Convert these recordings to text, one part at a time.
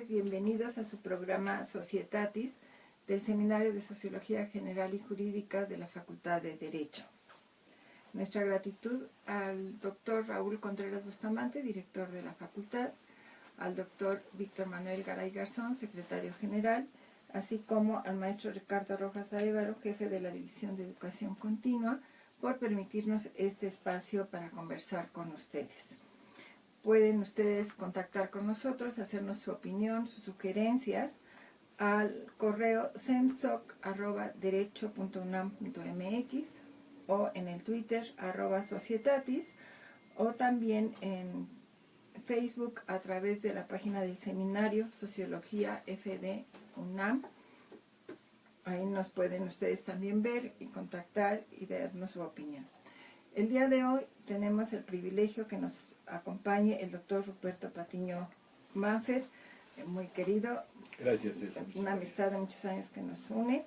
Bienvenidos a su programa Societatis del Seminario de Sociología General y Jurídica de la Facultad de Derecho. Nuestra gratitud al doctor Raúl Contreras Bustamante, director de la facultad, al doctor Víctor Manuel Garay Garzón, secretario general, así como al maestro Ricardo Rojas Arévalo, jefe de la División de Educación Continua, por permitirnos este espacio para conversar con ustedes. Pueden ustedes contactar con nosotros, hacernos su opinión, sus sugerencias al correo semsoc@derecho.unam.mx o en el Twitter @societatis o también en Facebook a través de la página del Seminario Sociología FD UNAM. Ahí nos pueden ustedes también ver y contactar y darnos su opinión. El día de hoy tenemos el privilegio que nos acompañe el doctor Ruperto Patiño Manfert, muy querido. Gracias, Elsa. Una amistad de muchos años que nos une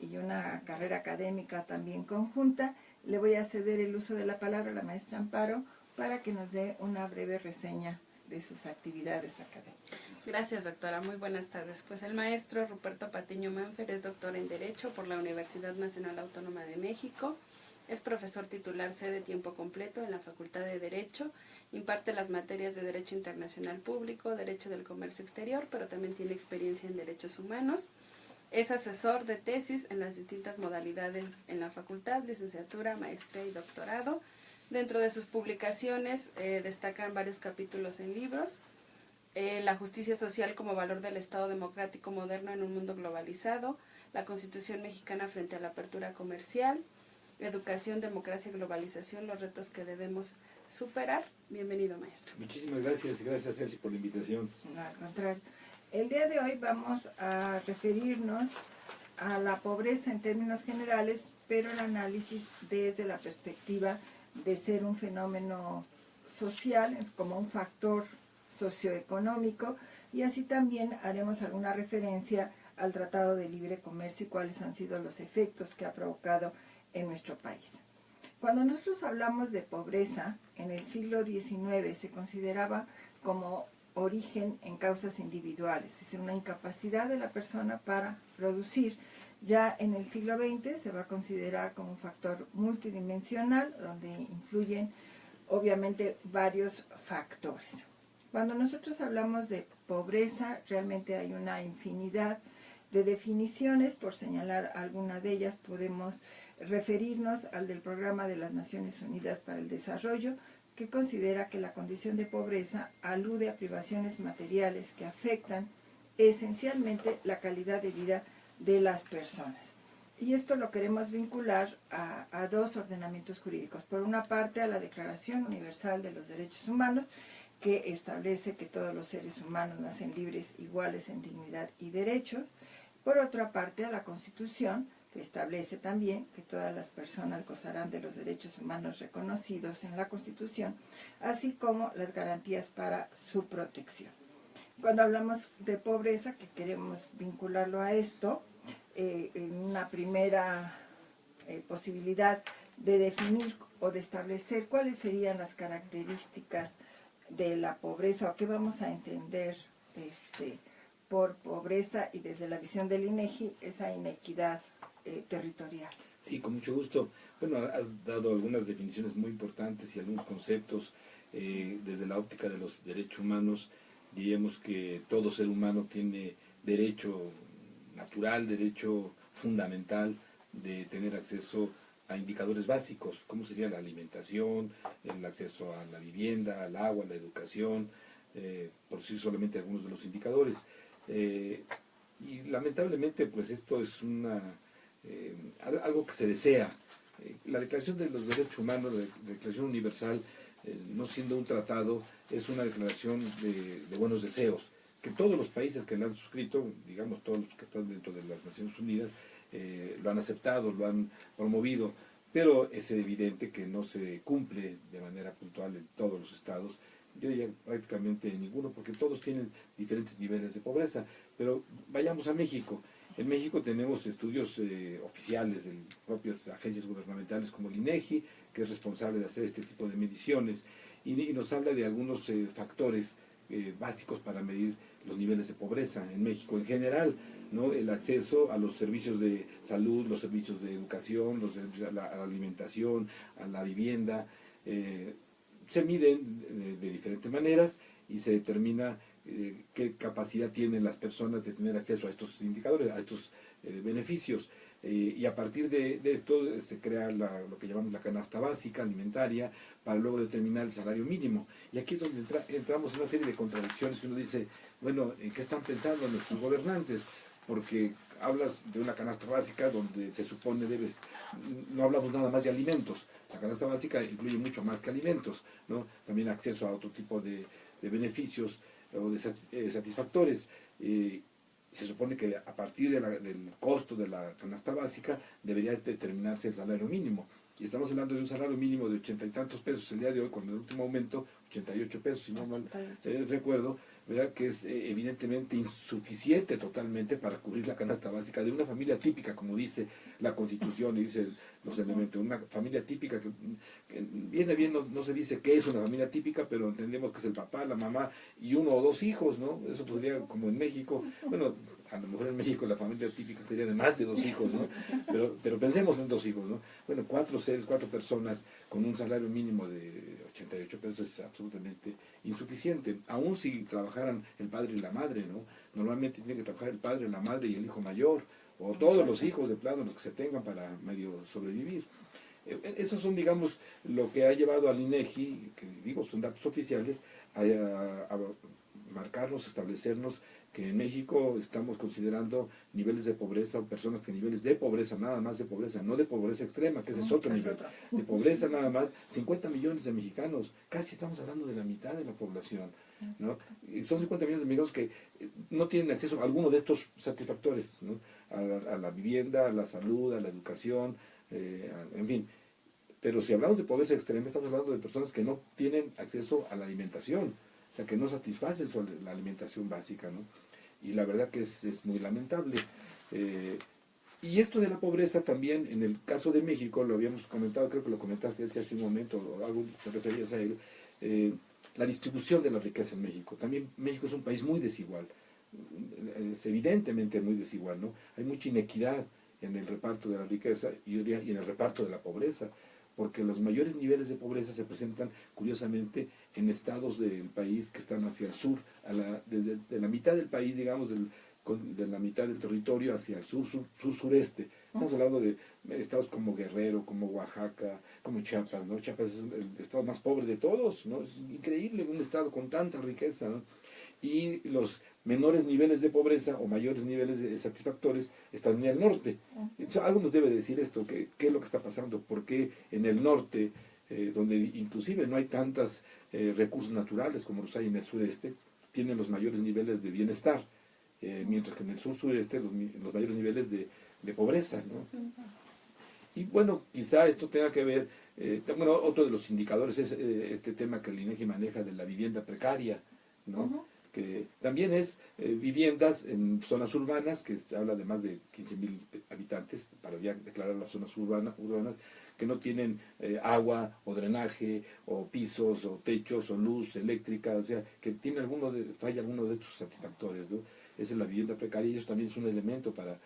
y una carrera académica también conjunta. Le voy a ceder el uso de la palabra a la maestra Amparo para que nos dé una breve reseña de sus actividades académicas. Gracias, doctora. Muy buenas tardes. Pues el maestro Ruperto Patiño Manfert es doctor en Derecho por la Universidad Nacional Autónoma de México. Es profesor titular C de tiempo completo en la Facultad de Derecho, imparte las materias de Derecho Internacional Público, Derecho del Comercio Exterior, pero también tiene experiencia en Derechos Humanos. Es asesor de tesis en las distintas modalidades en la facultad, licenciatura, maestría y doctorado. Dentro de sus publicaciones destacan varios capítulos en libros. La justicia social como valor del Estado democrático moderno en un mundo globalizado, la Constitución mexicana frente a la apertura comercial, educación, democracia y globalización, los retos que debemos superar. Bienvenido, maestro. Muchísimas gracias y gracias, Elsie, por la invitación. No, al contrario. El día de hoy vamos a referirnos a la pobreza en términos generales, pero el análisis desde la perspectiva de ser un fenómeno social, como un factor socioeconómico, y así también haremos alguna referencia al Tratado de Libre Comercio y cuáles han sido los efectos que ha provocado en nuestro país. Cuando nosotros hablamos de pobreza, en el siglo XIX se consideraba como origen en causas individuales, es decir, una incapacidad de la persona para producir. Ya en el siglo XX se va a considerar como un factor multidimensional, donde influyen obviamente varios factores. Cuando nosotros hablamos de pobreza, realmente hay una infinidad de definiciones. Por señalar alguna de ellas, podemos referirnos al del Programa de las Naciones Unidas para el Desarrollo, que considera que la condición de pobreza alude a privaciones materiales que afectan esencialmente la calidad de vida de las personas. Y esto lo queremos vincular a dos ordenamientos jurídicos. Por una parte, a la Declaración Universal de los Derechos Humanos, que establece que todos los seres humanos nacen libres, iguales en dignidad y derechos. Por otra parte, a la Constitución, que establece también que todas las personas gozarán de los derechos humanos reconocidos en la Constitución, así como las garantías para su protección. Cuando hablamos de pobreza, que queremos vincularlo a esto, en una primera posibilidad de definir o de establecer cuáles serían las características de la pobreza o qué vamos a entender por pobreza, y desde la visión del INEGI, esa inequidad territorial. Sí, con mucho gusto. Bueno, has dado algunas definiciones muy importantes y algunos conceptos desde la óptica de los derechos humanos. Diríamos que todo ser humano tiene derecho natural, derecho fundamental de tener acceso a indicadores básicos, como sería la alimentación, el acceso a la vivienda, al agua, a la educación, por decir solamente algunos de los indicadores. Y lamentablemente, pues esto es algo que se desea. La Declaración de los Derechos Humanos, la Declaración Universal, no siendo un tratado, es una declaración de buenos deseos, que todos los países que la han suscrito, digamos todos los que están dentro de las Naciones Unidas, lo han aceptado, lo han promovido, pero es evidente que no se cumple de manera puntual en todos los estados, yo diría prácticamente ninguno, porque todos tienen diferentes niveles de pobreza. Pero vayamos a México. En México tenemos estudios oficiales de propias agencias gubernamentales como el INEGI, que es responsable de hacer este tipo de mediciones, y nos habla de algunos factores básicos para medir los niveles de pobreza en México en general, ¿no? El acceso a los servicios de salud, los servicios de educación, los servicios a la alimentación, a la vivienda, se miden de diferentes maneras y se determina qué capacidad tienen las personas de tener acceso a estos indicadores, a estos beneficios. Y a partir de esto se crea lo que llamamos la canasta básica alimentaria, para luego determinar el salario mínimo. Y aquí es donde entramos en una serie de contradicciones que uno dice, bueno, ¿en qué están pensando nuestros gobernantes? Porque hablas de una canasta básica donde se supone no hablamos nada más de alimentos. La canasta básica incluye mucho más que alimentos, ¿no? También acceso a otro tipo de beneficios o de satisfactores. Se supone que a partir del costo de la canasta básica debería determinarse el salario mínimo. Y estamos hablando de un salario mínimo de 80 y tantos pesos el día de hoy, con el último aumento, 88 pesos, si no mal recuerdo, ¿verdad? Que es evidentemente insuficiente totalmente para cubrir la canasta básica de una familia típica, como dice la Constitución y dice los elementos. Una familia típica que viene bien, no se dice qué es una familia típica, pero entendemos que es el papá, la mamá y uno o dos hijos, ¿no? Eso podría, como en México, bueno, a lo mejor en México la familia típica sería de más de dos hijos, ¿no? Pero pensemos en dos hijos, ¿no? Bueno, cuatro personas con un salario mínimo de 88 pesos es absolutamente insuficiente, aun si trabajaran el padre y la madre, ¿no? Normalmente tiene que trabajar el padre, la madre y el hijo mayor, o todos los hijos de plano, los que se tengan para medio sobrevivir. Esos son, digamos, lo que ha llevado al INEGI, que digo, son datos oficiales, a marcarnos, establecernos que en México estamos considerando niveles de pobreza o personas que niveles de pobreza, nada más de pobreza, no de pobreza extrema, que ese es otro nivel, de pobreza nada más, 50 millones de mexicanos, casi estamos hablando de la mitad de la población, ¿no? Y son 50 millones de mexicanos que no tienen acceso a alguno de estos satisfactores, ¿no? A la vivienda, a la salud, a la educación, en fin. Pero si hablamos de pobreza extrema, estamos hablando de personas que no tienen acceso a la alimentación, o sea, que no satisfacen la alimentación básica, ¿no? Y la verdad que es muy lamentable. Y esto de la pobreza también, en el caso de México, lo habíamos comentado, creo que lo comentaste hace un momento, o algo te referías a él, la distribución de la riqueza en México. También México es un país muy desigual, es evidentemente muy desigual, ¿no? Hay mucha inequidad en el reparto de la riqueza y en el reparto de la pobreza, porque los mayores niveles de pobreza se presentan, curiosamente, en estados del país que están hacia el sur, desde la mitad del país, digamos, de la mitad del territorio hacia el sureste. Estamos hablando de estados como Guerrero, como Oaxaca, como Chiapas, ¿no? Chiapas es el estado más pobre de todos, ¿no? Es increíble un estado con tanta riqueza, ¿no? Y los menores niveles de pobreza o mayores niveles de satisfactores están en el norte. Entonces, algo nos debe decir esto, qué es lo que está pasando, por qué en el norte, donde inclusive no hay tantos recursos naturales como los hay en el sureste, tienen los mayores niveles de bienestar, mientras que en el sur-sureste los mayores niveles de pobreza, ¿no? Y bueno, quizá esto tenga que ver, bueno, otro de los indicadores es este tema que el INEGI maneja de la vivienda precaria, ¿no? Que también es viviendas en zonas urbanas, que se habla de más de 15,000 habitantes, para ya declarar las zonas urbanas, que no tienen agua o drenaje, o pisos, o techos, o luz eléctrica, o sea, que tiene falla alguno de estos satisfactores, ¿no? Esa es la vivienda precaria, y eso también es un elemento para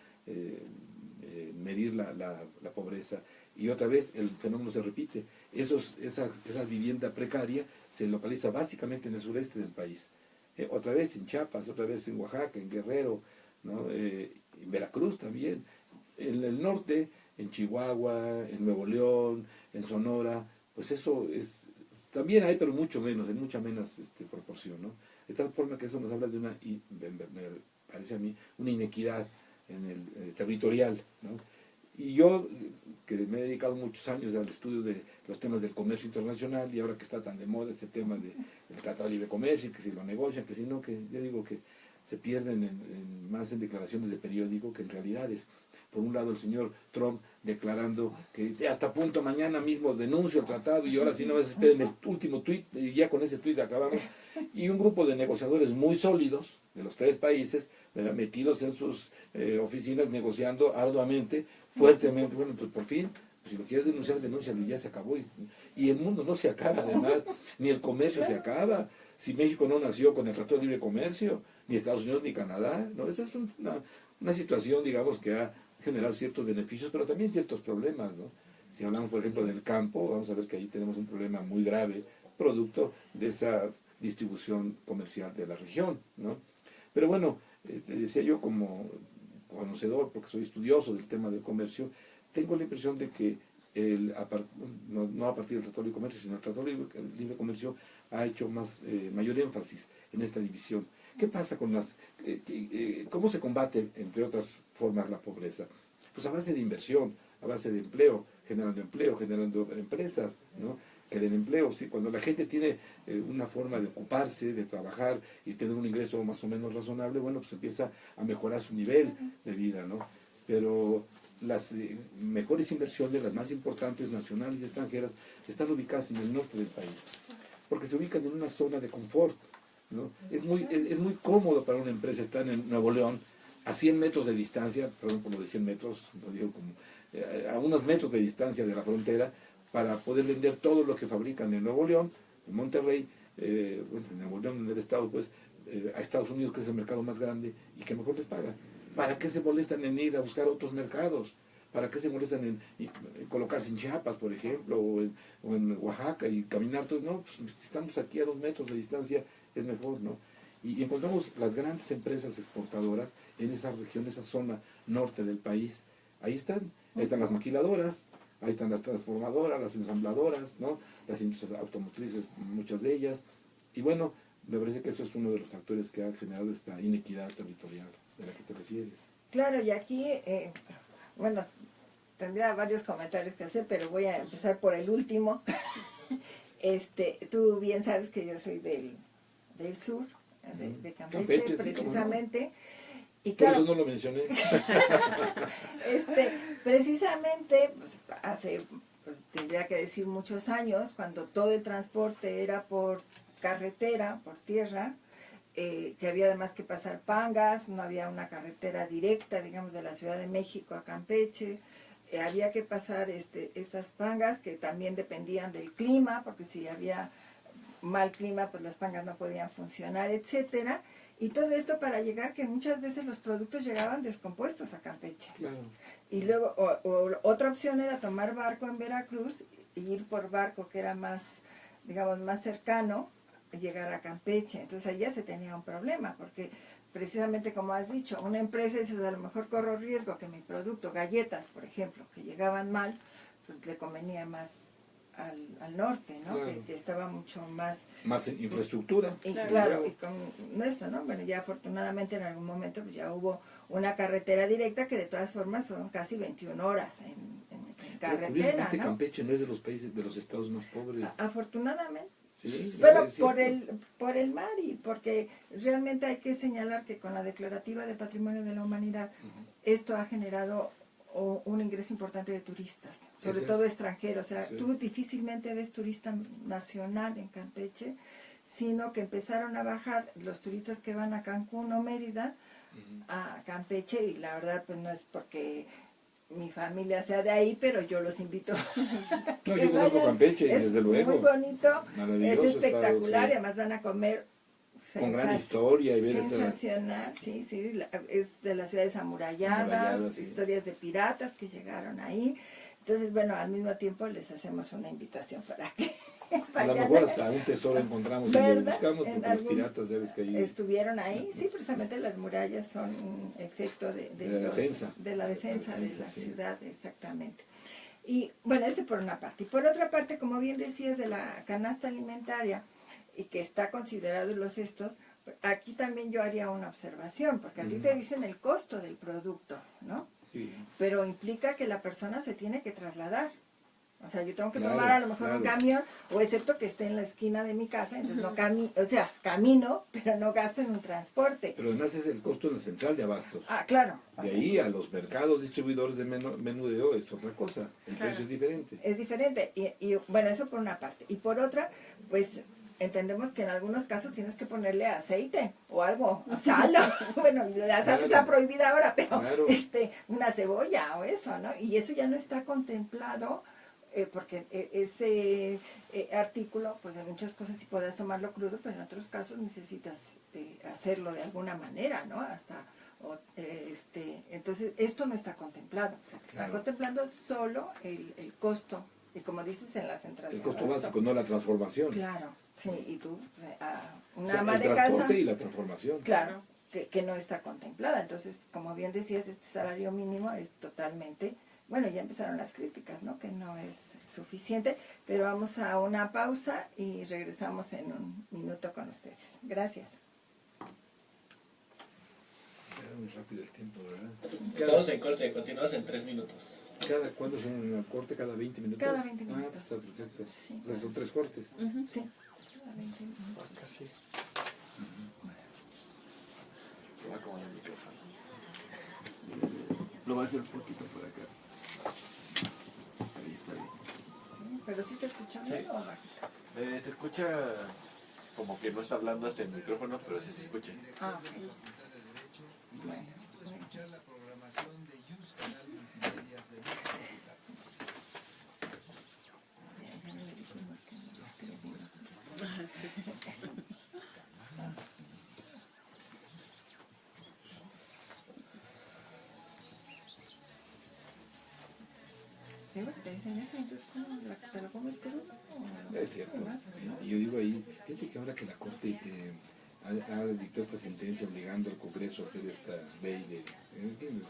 medir la pobreza. Y otra vez el fenómeno se repite. Esa vivienda precaria se localiza básicamente en el sureste del país. Otra vez en Chiapas, otra vez en Oaxaca, en Guerrero, ¿no? En Veracruz también. En el norte, en Chihuahua, en Nuevo León, en Sonora, pues eso también hay, pero mucho menos, en mucha menos proporción, ¿no? De tal forma que eso nos habla de me parece a mí, una inequidad en el territorial, ¿no? Y yo, que me he dedicado muchos años al estudio de los temas del comercio internacional, y ahora que está tan de moda este tema del Tratado de Libre Comercio, que si lo negocian, que si no, que yo digo que se pierden más en declaraciones de periódico que en realidades. Por un lado, el señor Trump declarando que ya está a punto, mañana mismo denuncio el tratado y ahora sí no se esperen el último tuit y ya con ese tuit acabamos. Y un grupo de negociadores muy sólidos de los tres países, metidos en sus oficinas negociando arduamente, fuertemente. Bueno, pues por fin, pues si lo quieres denunciar, denúncialo y ya se acabó. Y el mundo no se acaba además, ni el comercio se acaba. Si México no nació con el Tratado de Libre Comercio, ni Estados Unidos ni Canadá, ¿no? Esa es una situación, digamos, que ha generado ciertos beneficios, pero también ciertos problemas, ¿no? Si hablamos, por ejemplo, del campo, vamos a ver que ahí tenemos un problema muy grave, producto de esa distribución comercial de la región, ¿no? Pero bueno, te decía yo como conocedor, porque soy estudioso del tema del comercio, tengo la impresión de que no a partir del Tratado de Libre Comercio, sino el Tratado de Libre Comercio ha hecho mayor énfasis en esta división. ¿Qué pasa con cómo se combate, entre otras formas, la pobreza? Pues a base de inversión, a base de empleo, generando empresas, ¿no? Que den empleo. ¿Sí? Cuando la gente tiene una forma de ocuparse, de trabajar y tener un ingreso más o menos razonable, bueno, pues empieza a mejorar su nivel de vida, ¿no? Pero las mejores inversiones, las más importantes, nacionales y extranjeras, están ubicadas en el norte del país, porque se ubican en una zona de confort, ¿no? Es muy cómodo para una empresa estar en Nuevo León, a 100 metros de distancia, perdón por lo de 100 metros, lo digo como a unos metros de distancia de la frontera, para poder vender todo lo que fabrican en Nuevo León, en Monterrey, bueno, en Nuevo León, en el estado, pues, a Estados Unidos, que es el mercado más grande y que mejor les paga. ¿Para qué se molestan en ir a buscar otros mercados? ¿Para qué se molestan en colocarse en Chiapas, por ejemplo, o en Oaxaca y caminar todo? No, pues si estamos aquí a 2 metros de distancia, es mejor, ¿no? Y encontramos las grandes empresas exportadoras en esa región, esa zona norte del país. Ahí están las maquiladoras, ahí están las transformadoras, las ensambladoras, ¿no? Las industrias automotrices, muchas de ellas. Y bueno, me parece que eso es uno de los factores que ha generado esta inequidad territorial de la que te refieres. Claro, y aquí, bueno, tendría varios comentarios que hacer, pero voy a empezar por el último. Tú bien sabes que yo soy del sur, de Campeche, precisamente. Sí, y por claro, eso no lo mencioné. Precisamente, pues, hace, pues, tendría que decir muchos años, cuando todo el transporte era por carretera, por tierra, que había además que pasar pangas, no había una carretera directa, digamos, de la Ciudad de México a Campeche, había que pasar estas pangas que también dependían del clima, porque si había mal clima, pues las pangas no podían funcionar, etcétera. Y todo esto para llegar, que muchas veces los productos llegaban descompuestos a Campeche. Claro. Y luego, otra opción era tomar barco en Veracruz, y ir por barco, que era más, digamos, más cercano, llegar a Campeche. Entonces ahí ya se tenía un problema, porque precisamente como has dicho, una empresa dice, a lo mejor corro riesgo que mi producto, galletas, por ejemplo, que llegaban mal, pues le convenía más al norte, ¿no? Claro. Que estaba mucho más infraestructura. y claro, y con nuestro, ¿no? Bueno, ya afortunadamente en algún momento pues ya hubo una carretera directa, que de todas formas son casi 21 horas en carretera, ¿no? Campeche no es de los países, de los estados más pobres. Afortunadamente. Sí, pero por el mar, y porque realmente hay que señalar que con la Declarativa de Patrimonio de la Humanidad, esto ha generado un ingreso importante de turistas, sobre todo extranjeros. O sea, tú difícilmente ves turista nacional en Campeche, sino que empezaron a bajar los turistas que van a Cancún o Mérida a Campeche, y la verdad pues no es porque mi familia sea de ahí, pero yo los invito. No, yo conozco Campeche, y desde luego. Es muy bonito, es espectacular, estado, sí. Y además van a comer con gran historia. Y sensacional, sí, es de las ciudades amuralladas, sí. Historias de piratas que llegaron ahí. Entonces, bueno, al mismo tiempo les hacemos una invitación para que a lo mejor hasta un tesoro encontramos y lo buscamos, porque los piratas, ¿sabes? Que ahí estuvieron ahí, sí, precisamente las murallas son un efecto de la defensa de la ciudad, exactamente. Y bueno, ese por una parte. Y por otra parte, como bien decías, de la canasta alimentaria, y que está considerado en los estos, aquí también yo haría una observación, porque a ti te dicen el costo del producto, ¿no? Sí. Pero implica que la persona se tiene que trasladar. O sea, yo tengo que Claro, tomar a lo mejor un claro. camión, o excepto que esté en la esquina de mi casa, entonces no camino, pero no gasto en un transporte. Pero además es el costo en la central de abastos. Ah, claro. De ahí a los mercados distribuidores de menudeo es otra cosa. El Claro. precio es diferente. Es diferente. Y bueno, eso por una parte. Y por otra, pues entendemos que en algunos casos tienes que ponerle aceite o algo, o sal. Bueno, la sal Claro. está prohibida ahora, pero Claro. una cebolla o eso, ¿no? Y eso ya no está contemplado. Porque ese artículo, pues en muchas cosas sí puedes tomarlo crudo, pero en otros casos necesitas hacerlo de alguna manera, ¿no? Entonces, esto no está contemplado. O sea, está Claro. contemplando solo el costo, y como dices, en la central. El de costo abasto. básico, no la transformación. Claro, sí, y tú, o sea, O una sea, ama el de transporte casa, y la transformación. claro, que no está contemplada. Entonces, como bien decías, este salario mínimo es totalmente... Bueno, ya empezaron las críticas, ¿no? Que no es suficiente, pero vamos a una pausa y regresamos en un minuto con ustedes. Gracias. Era muy rápido el tiempo, ¿verdad? Estamos en corte, continuamos en 3 minutos. ¿Cuándo son un corte? ¿Cada 20 minutos? Cada 20 Ah, minutos. pues está perfecto. Sí. O sea, son 3 cortes. Sí. Cada 20 minutos. Casi. Va como en el micrófono. Lo voy a hacer un poquito por acá. Ahí está bien. Sí, pero sí se escucha Sí. bien o bajito. Se escucha como que no está hablando hacia el micrófono, pero sí se escucha. Ah, ok. Bueno, bueno. Ya no le dijimos que no escribimos. Sí, bueno, te dicen eso, entonces ¿cómo te lo comes crudo? ¿O Es cierto. más? Y yo digo ahí, fíjate que ahora que la Corte ha dictado esta sentencia obligando al Congreso a hacer esta ley de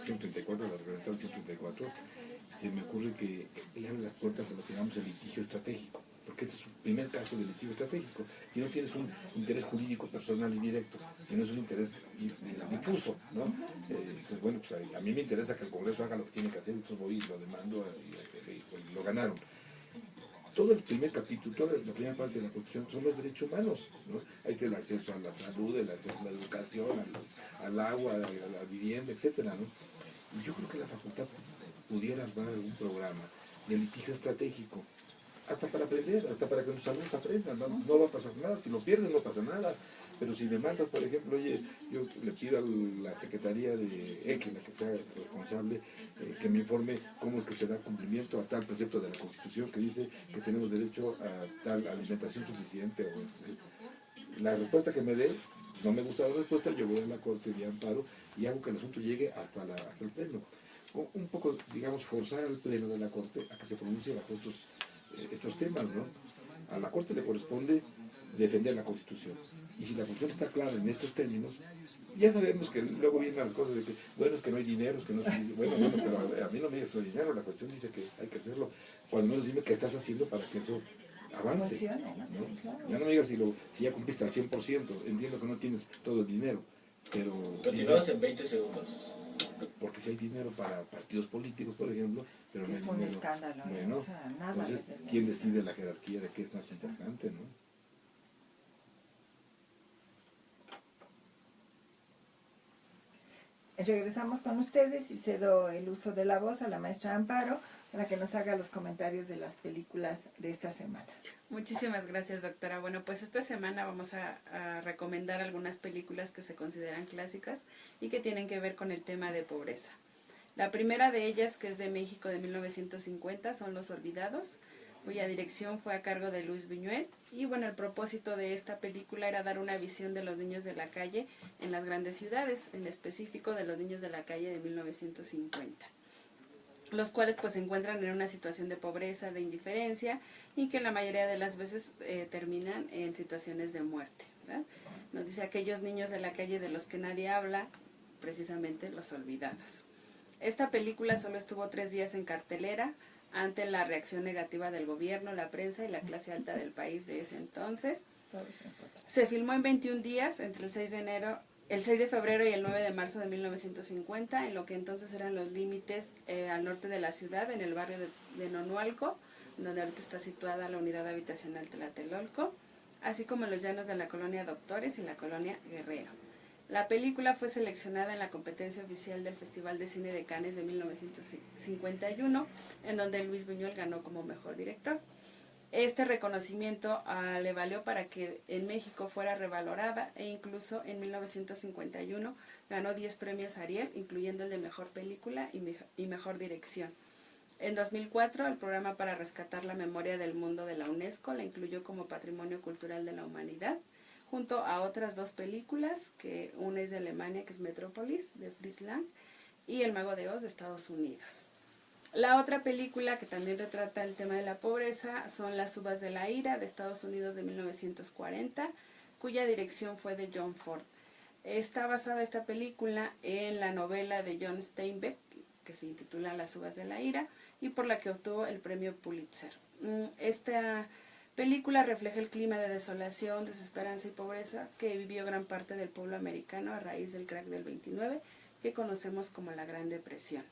134, la reglamentación 134, se me ocurre que le abre las puertas a lo que llamamos el litigio estratégico, porque este es un primer caso de litigio estratégico. Si no tienes un interés jurídico personal y directo, si no es un interés difuso, ¿no? Pues bueno, pues a mí me interesa que el Congreso haga lo que tiene que hacer, entonces voy y lo demando y lo ganaron. Todo el primer capítulo, toda la primera parte de la Constitución son los derechos humanos, ¿no? Ahí está el acceso a la salud, el acceso a la educación, al agua, a la vivienda, etcétera, ¿no? Y yo creo que la facultad pudiera armar un programa de litigio estratégico, hasta para aprender, hasta para que los alumnos aprendan, no va a pasar nada, si lo pierden no pasa nada, pero si me mandas, por ejemplo, oye, yo le pido a la Secretaría de X, la que sea responsable, que me informe cómo es que se da cumplimiento a tal precepto de la Constitución que dice que tenemos derecho a tal alimentación suficiente. La respuesta que me dé, no me gusta la respuesta, yo voy a la Corte de amparo y hago que el asunto llegue hasta el Pleno. Un poco, digamos, forzar al Pleno de la Corte a que se pronuncie bajo estos temas, ¿no? A la Corte le corresponde defender la Constitución. Y si la Constitución está clara en estos términos, ya sabemos que luego vienen las cosas de que, bueno, es que no hay dinero, es que no hay... Bueno, pero a mí no me dice el dinero, la Constitución dice que hay que hacerlo. Cuando menos dime qué estás haciendo para que eso avance. Funcione, ¿no? ¿no? Sí, claro. Ya no me digas si ya cumpliste al 100%, entiendo que no tienes todo el dinero, pero... Continuamos en 20 segundos. Porque si hay dinero para partidos políticos, por ejemplo, pero Que no hay fue un dinero. escándalo, ¿no? Bueno, O sea, nada entonces, desde el- ¿quién decide la jerarquía de qué es más importante, no? Regresamos con ustedes y cedo el uso de la voz a la maestra Amparo para que nos haga los comentarios de las películas de esta semana. Muchísimas gracias, doctora. Bueno, pues esta semana vamos a recomendar algunas películas que se consideran clásicas y que tienen que ver con el tema de pobreza. La primera de ellas, que es de México de 1950, son Los Olvidados, cuya dirección fue a cargo de Luis Buñuel. Y bueno, el propósito de esta película era dar una visión de los niños de la calle en las grandes ciudades, en específico de los niños de la calle de 1950. Los cuales pues se encuentran en una situación de pobreza, de indiferencia y que la mayoría de las veces terminan en situaciones de muerte, ¿verdad? Nos dice aquellos niños de la calle de los que nadie habla, precisamente los olvidados. Esta película solo estuvo 3 días en cartelera ante la reacción negativa del gobierno, la prensa y la clase alta del país de ese entonces. Se filmó en 21 días entre el 6 de febrero y el 9 de marzo de 1950, en lo que entonces eran los límites al norte de la ciudad, en el barrio de Nonualco, donde ahorita está situada la unidad habitacional Tlatelolco, así como en los llanos de la colonia Doctores y la colonia Guerrero. La película fue seleccionada en la competencia oficial del Festival de Cine de Cannes de 1951, en donde Luis Buñuel ganó como mejor director. Este reconocimiento le valió para que en México fuera revalorada e incluso en 1951 ganó 10 premios Ariel, incluyendo el de mejor película y mejor dirección. En 2004, el programa para rescatar la memoria del mundo de la UNESCO la incluyó como Patrimonio Cultural de la Humanidad, junto a otras 2 películas, que una es de Alemania, que es Metrópolis, de Fritz Lang, y El Mago de Oz, de Estados Unidos. La otra película que también retrata el tema de la pobreza son Las uvas de la ira, de Estados Unidos, de 1940, cuya dirección fue de John Ford. Está basada esta película en la novela de John Steinbeck, que se intitula Las uvas de la ira, y por la que obtuvo el premio Pulitzer. Esta película refleja el clima de desolación, desesperanza y pobreza que vivió gran parte del pueblo americano a raíz del crack del 29, que conocemos como la Gran Depresión.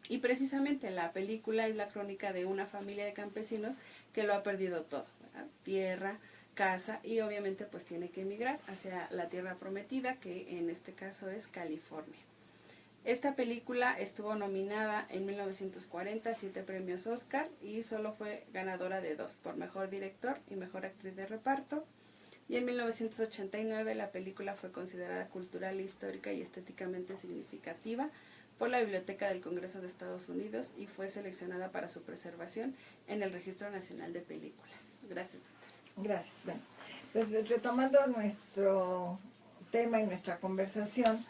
Y precisamente la película es la crónica de una familia de campesinos que lo ha perdido todo, ¿verdad? Tierra, casa, y obviamente pues tiene que emigrar hacia la tierra prometida, que en este caso es California. Esta película estuvo nominada en 1940 a 7 premios Oscar y solo fue ganadora de 2, por mejor director y mejor actriz de reparto. Y en 1989 la película fue considerada cultural, histórica y estéticamente significativa por la Biblioteca del Congreso de Estados Unidos y fue seleccionada para su preservación en el Registro Nacional de Películas. Gracias, doctora. Gracias. Bueno, pues retomando nuestro tema y nuestra conversación,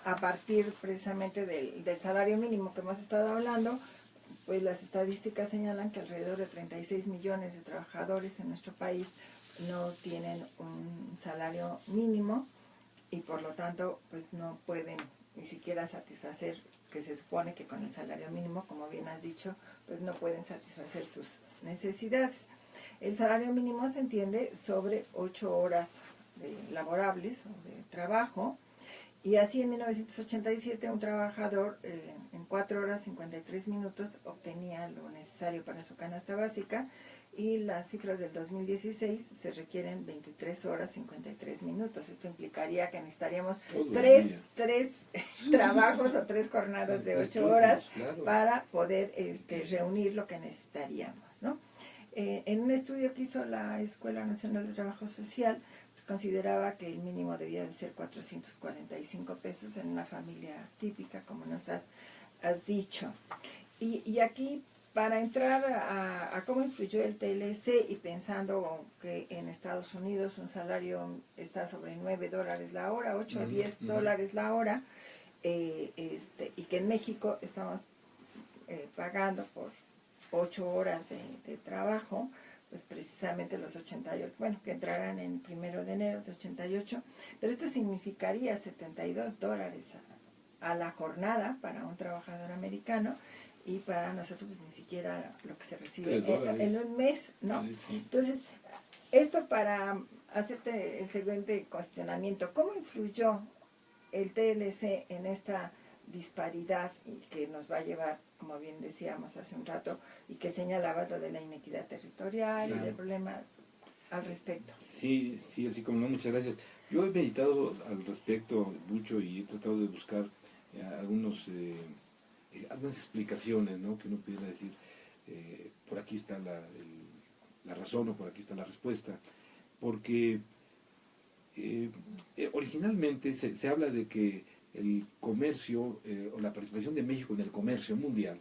a partir precisamente del salario mínimo que hemos estado hablando, pues las estadísticas señalan que alrededor de 36 millones de trabajadores en nuestro país no tienen un salario mínimo y por lo tanto pues no pueden ni siquiera satisfacer, que se supone que con el salario mínimo, como bien has dicho, pues no pueden satisfacer sus necesidades. El salario mínimo se entiende sobre 8 horas laborables o de trabajo. Y así en 1987 un trabajador en 4 horas 53 minutos obtenía lo necesario para su canasta básica y las cifras del 2016 se requieren 23 horas 53 minutos. Esto implicaría que necesitaríamos tres trabajos o 3 jornadas de 8 horas para poder reunir lo que necesitaríamos, ¿no? En un estudio que hizo la Escuela Nacional de Trabajo Social, pues consideraba que el mínimo debía de ser 445 pesos en una familia típica, como nos has dicho. Y aquí, para entrar a cómo influyó el TLC y pensando que en Estados Unidos un salario está sobre $9 la hora, 8 o 10 dólares la hora, y que en México estamos pagando por 8 horas de trabajo, pues precisamente los 88, bueno, que entrarán en 1 de enero de 88, pero esto significaría $72 a la jornada para un trabajador americano, y para nosotros pues ni siquiera lo que se recibe en un mes, ¿no? Sí, sí. Entonces, esto para hacerte el siguiente cuestionamiento, ¿cómo influyó el TLC en esta disparidad y que nos va a llevar, como bien decíamos hace un rato, y que señalaba lo de la inequidad territorial y del problema al respecto? Sí, sí, así como no, muchas gracias. Yo he meditado al respecto mucho y he tratado de buscar algunas explicaciones, ¿no? Que uno pudiera decir, por aquí está la razón o por aquí está la respuesta, porque originalmente se habla de que el comercio o la participación de México en el comercio mundial,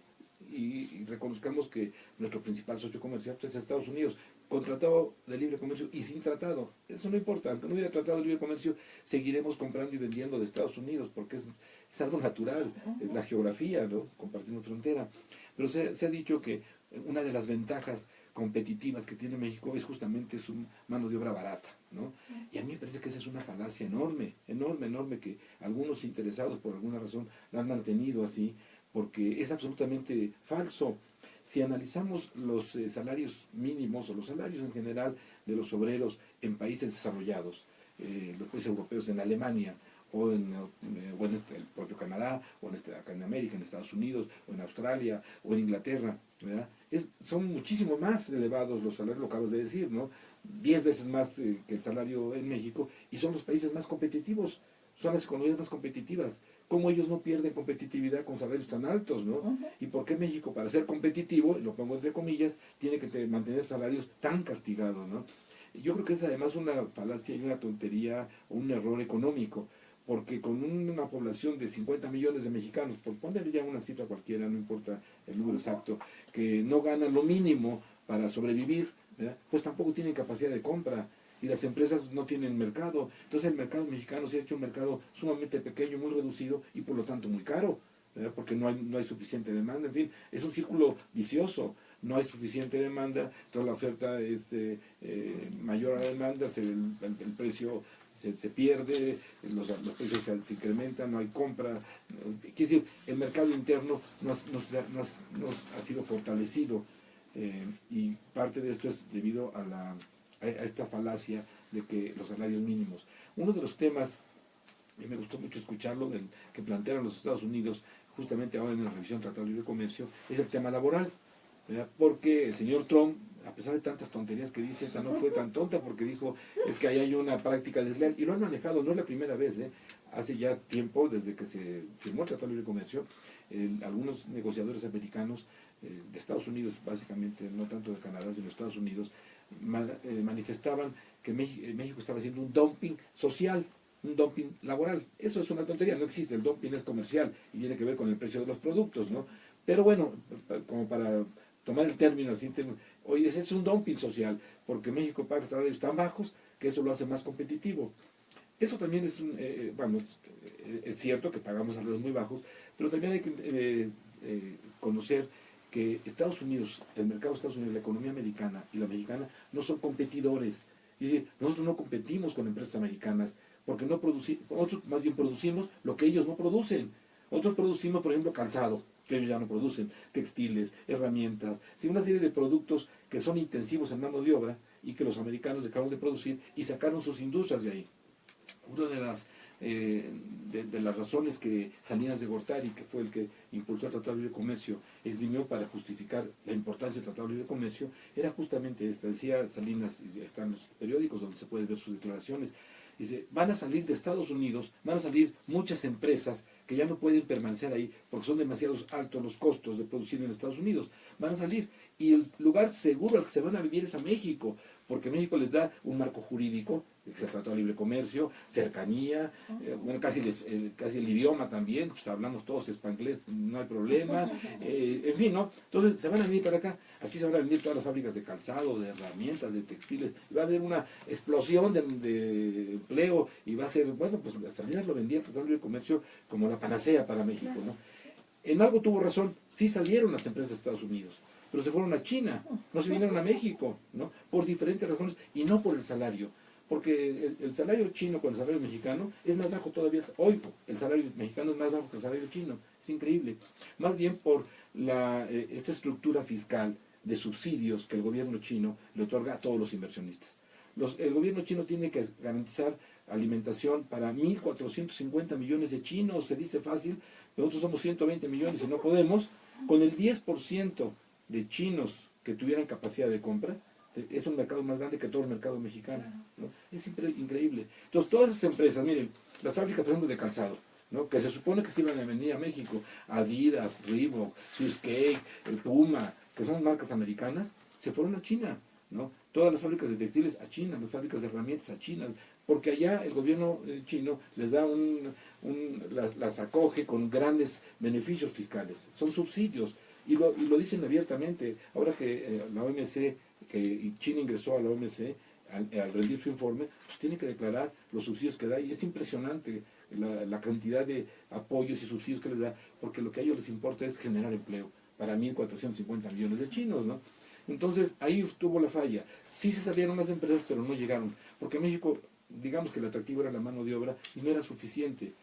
y reconozcamos que nuestro principal socio comercial pues, es Estados Unidos, con tratado de libre comercio y sin tratado. Eso no importa, aunque no hubiera tratado de libre comercio, seguiremos comprando y vendiendo de Estados Unidos, porque es algo natural, es la geografía, ¿no? Compartimos frontera. Pero se ha dicho que una de las ventajas competitivas que tiene México es justamente su mano de obra barata, ¿no? Y a mí me parece que esa es una falacia enorme, enorme, que algunos interesados por alguna razón la han mantenido así, porque es absolutamente falso. Si analizamos los salarios mínimos o los salarios en general de los obreros en países desarrollados, los países europeos, en Alemania o en el propio Canadá, o acá en América, en Estados Unidos, o en Australia, o en Inglaterra, ¿verdad? Son muchísimo más elevados los salarios, lo acabas de decir, ¿no? 10 veces más que el salario en México, y son los países más competitivos, son las economías más competitivas. ¿Cómo ellos no pierden competitividad con salarios tan altos, no? ¿Y por qué México, para ser competitivo, lo pongo entre comillas, tiene que mantener salarios tan castigados, ¿no? Yo creo que es además una falacia y una tontería, un error económico, porque con una población de 50 millones de mexicanos, por ponerle ya una cifra cualquiera, no importa el número exacto, que no ganan lo mínimo para sobrevivir, ¿verdad? Pues tampoco tienen capacidad de compra y las empresas no tienen mercado. Entonces el mercado mexicano se ha hecho un mercado sumamente pequeño, muy reducido y por lo tanto muy caro, ¿verdad? Porque no hay suficiente demanda. En fin, es un círculo vicioso. No hay suficiente demanda, toda la oferta es mayor a la demanda, el precio se pierde, los precios se incrementan, no hay compra. Quiere decir, el mercado interno no ha sido fortalecido, y parte de esto es debido a esta falacia de que los salarios mínimos. Uno de los temas, y me gustó mucho escucharlo, que plantearon los Estados Unidos justamente ahora en la revisión del Tratado de Libre Comercio, es el tema laboral, ¿verdad? Porque el señor Trump, a pesar de tantas tonterías que dice, esta no fue tan tonta, porque dijo, es que ahí hay una práctica desleal, y lo han manejado, no es la primera vez, hace ya tiempo, desde que se firmó el Tratado de Libre Comercio, algunos negociadores americanos, de Estados Unidos básicamente, no tanto de Canadá, sino de Estados Unidos, manifestaban que México estaba haciendo un dumping social, un dumping laboral. Eso es una tontería, no existe, el dumping es comercial y tiene que ver con el precio de los productos, ¿no? Pero bueno, como para tomar el término así, oye, ese es un dumping social, porque México paga salarios tan bajos que eso lo hace más competitivo. Eso también es es cierto que pagamos salarios muy bajos, pero también hay que conocer que Estados Unidos, el mercado de Estados Unidos, la economía americana y la mexicana no son competidores. Es decir, nosotros no competimos con empresas americanas porque nosotros más bien producimos lo que ellos no producen. Nosotros producimos, por ejemplo, calzado, que ellos ya no producen, textiles, herramientas, una serie de productos que son intensivos en mano de obra y que los americanos dejaron de producir y sacaron sus industrias de ahí. Una de las razones que Salinas de Gortari, que fue el que impulsó el Tratado de Libre Comercio, esgrimió para justificar la importancia del Tratado de Libre Comercio, era justamente esta. Decía Salinas, y están los periódicos donde se puede ver sus declaraciones, dice, van a salir de Estados Unidos, van a salir muchas empresas que ya no pueden permanecer ahí porque son demasiado altos los costos de producir en Estados Unidos, van a salir, y el lugar seguro al que se van a vivir es a México, porque México les da un marco jurídico, se trató de libre comercio, cercanía, bueno, casi el idioma también, pues hablamos todos spanglés, no hay problema, en fin, ¿no? Entonces se van a venir para acá, aquí se van a venir todas las fábricas de calzado, de herramientas, de textiles, y va a haber una explosión de empleo, y va a ser, bueno, pues Salinas lo vendía el Tratado de Libre Comercio como la panacea para México, ¿no? En algo tuvo razón, sí salieron las empresas de Estados Unidos, pero se fueron a China, no se vinieron a México, ¿no? Por diferentes razones, y no por el salario. Porque el salario chino con el salario mexicano es más bajo todavía. Hoy el salario mexicano es más bajo que el salario chino. Es increíble. Más bien por esta estructura fiscal de subsidios que el gobierno chino le otorga a todos los inversionistas. El gobierno chino tiene que garantizar alimentación para 1.450 millones de chinos. Se dice fácil, pero nosotros somos 120 millones y no podemos. Con el 10% de chinos que tuvieran capacidad de compra, es un mercado más grande que todo el mercado mexicano, ¿no? Es increíble. Entonces, todas esas empresas, miren, las fábricas, por ejemplo, de calzado, ¿no? Que se supone que se iban a venir a México, Adidas, Reebok, Swiss-Cake, Puma, que son marcas americanas, se fueron a China, ¿no? Todas las fábricas de textiles a China, las fábricas de herramientas a China, porque allá el gobierno chino les da las acoge con grandes beneficios fiscales, son subsidios, y lo dicen abiertamente. Ahora que la OMC, que China ingresó a la OMC, al rendir su informe, pues tiene que declarar los subsidios que da, y es impresionante la cantidad de apoyos y subsidios que les da, porque lo que a ellos les importa es generar empleo para 1.450 millones de chinos, ¿no? Entonces, ahí estuvo la falla. Sí se salieron las empresas, pero no llegaron, porque México, digamos que el atractivo era la mano de obra y no era suficiente,